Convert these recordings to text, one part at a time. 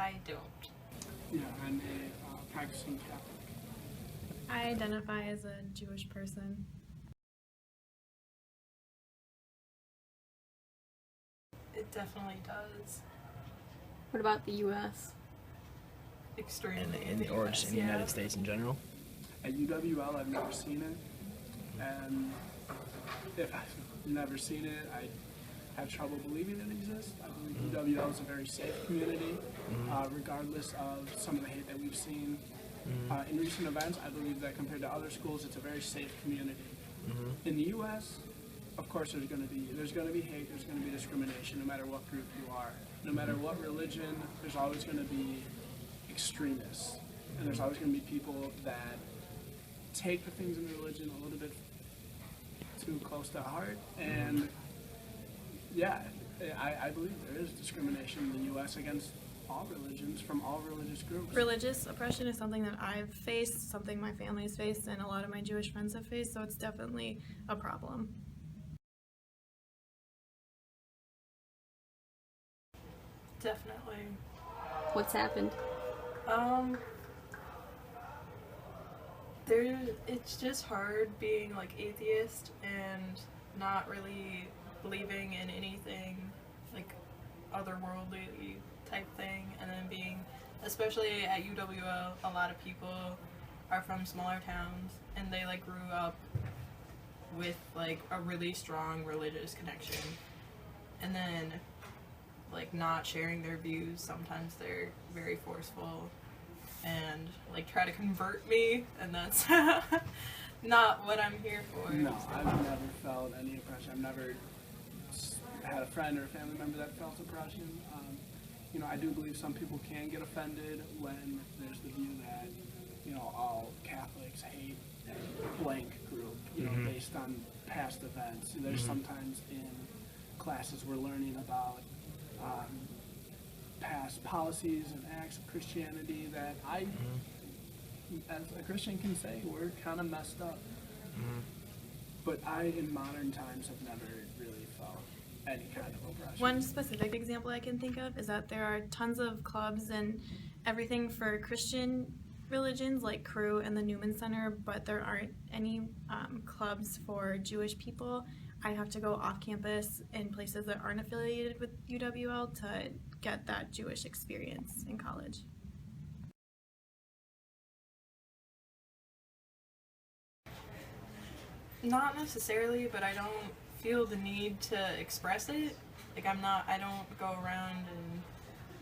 I don't. Yeah, I'm a practicing Catholic. I identify as a Jewish person. It definitely does. What about the U.S.? Extremely. Or just in the United States in general? At UWL, I've never seen it, and if I've never seen it, I have trouble believing it exists. I believe UWL is a very safe community, regardless of some of the hate that we've seen in recent events. I believe that compared to other schools, it's a very safe community. In the U.S., of course, there's going to be hate, there's going to be discrimination, no matter what group you are, no matter what religion. There's always going to be extremists, and there's always going to be people that take the things in religion a little bit too close to heart. And yeah, I believe there is discrimination in the U.S. against all religions from all religious groups. Religious oppression is something that I've faced, something my family has faced, and a lot of my Jewish friends have faced, so it's definitely a problem. Definitely. What's happened? It's just hard being like atheist and not really believing in anything like otherworldly type thing, and then being, especially at UWL, a lot of people are from smaller towns and they like grew up with like a really strong religious connection, and then like not sharing their views. Sometimes they're very forceful and like try to convert me, and that's not what I'm here for. No, I've never felt any oppression. I've never had a friend or a family member that felt oppression. I do believe some people can get offended when there's the view that, all Catholics hate a blank group, based on past events. There's sometimes in classes we're learning about past policies and acts of Christianity that I, as a Christian, can say we're kind of messed up. But I, in modern times, have never really felt any kind of oppression. One specific example I can think of is that there are tons of clubs and everything for Christian religions like Cru and the Newman Center, but there aren't any clubs for Jewish people. I have to go off campus in places that aren't affiliated with UWL to get that Jewish experience in college. Not necessarily, but I don't feel the need to express it. Like I don't go around and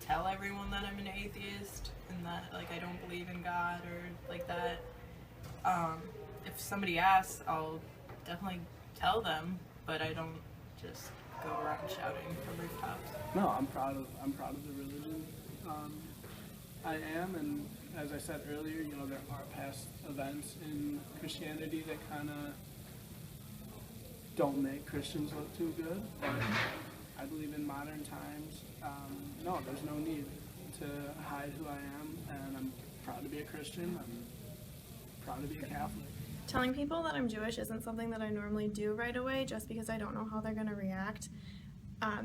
tell everyone that I'm an atheist and that like I don't believe in God or like that. If somebody asks, I'll definitely tell them, but I don't just go around shouting from rooftops. No, I'm proud of the religion I am, and as I said earlier, there are past events in Christianity that kind of don't make Christians look too good. But I believe in modern times, no, there's no need to hide who I am, and I'm proud to be a Christian. I'm proud to be a Catholic. Telling people that I'm Jewish isn't something that I normally do right away just because I don't know how they're going to react.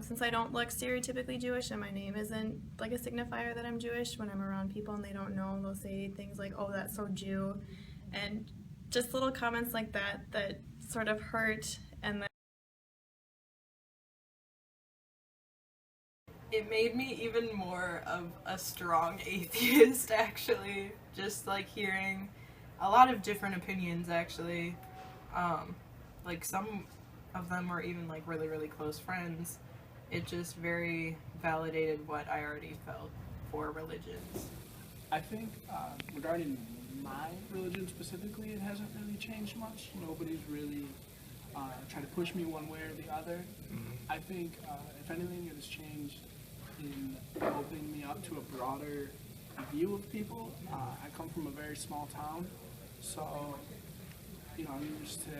Since I don't look stereotypically Jewish and my name isn't like a signifier that I'm Jewish, when I'm around people and they don't know, they'll say things like, "Oh, that's so Jew," and just little comments like that sort of hurt. And then It made me even more of a strong atheist, actually. Just like hearing a lot of different opinions, actually. Like some of them were even like really, really close friends. It just very validated what I already felt for religions. I think regarding my religion specifically, it hasn't really changed much. Nobody's really tried to push me one way or the other. I think, if anything, it has changed in opening me up to a broader view of people. I come from a very small town, so I'm used to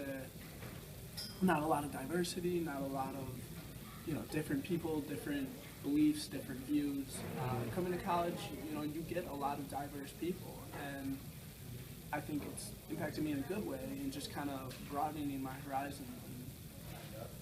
not a lot of diversity, not a lot of different people, different beliefs, different views. Coming to college, you get a lot of diverse people, and I think it's impacted me in a good way and just kind of broadening my horizons and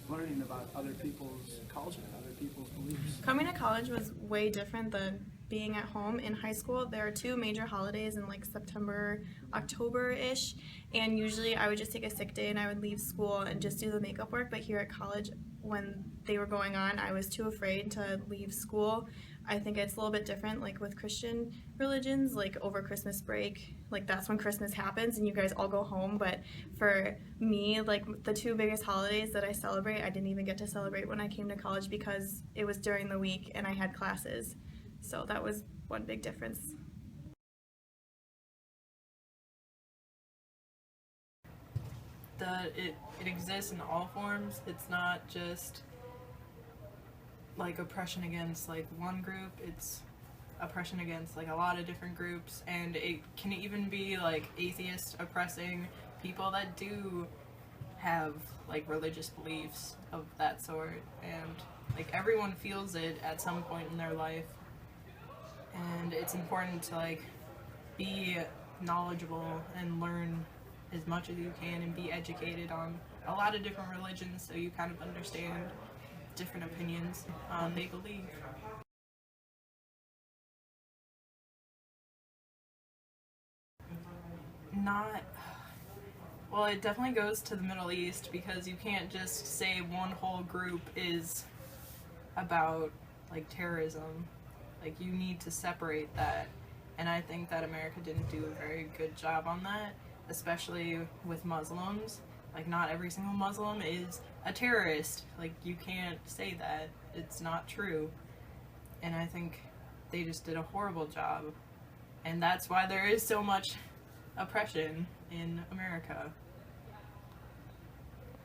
learning about other people's culture, other people's beliefs. coming to college was way different than being at home. In high school, there are 2 major holidays in like September, October-ish, and usually I would just take a sick day and I would leave school and just do the makeup work. But here at college, when they were going on, I was too afraid to leave school. I think it's a little bit different, like with Christian religions, like over Christmas break, like that's when Christmas happens and you guys all go home. But for me, like the 2 biggest holidays that I celebrate, I didn't even get to celebrate when I came to college because it was during the week and I had classes. So that was one big difference. That it exists in all forms. It's not just like oppression against like one group, it's oppression against like a lot of different groups, and it can even be like atheists oppressing people that do have like religious beliefs of that sort, and like everyone feels it at some point in their life, and it's important to like be knowledgeable and learn as much as you can and be educated on a lot of different religions so you kind of understand different opinions on they believe. Not well, it definitely goes to the Middle East because you can't just say one whole group is about like terrorism. Like you need to separate that, and I think that America didn't do a very good job on that, especially with Muslims. Like not every single Muslim is a terrorist. Like you can't say that. It's not true. And I think they just did a horrible job. And that's why there is so much oppression in America.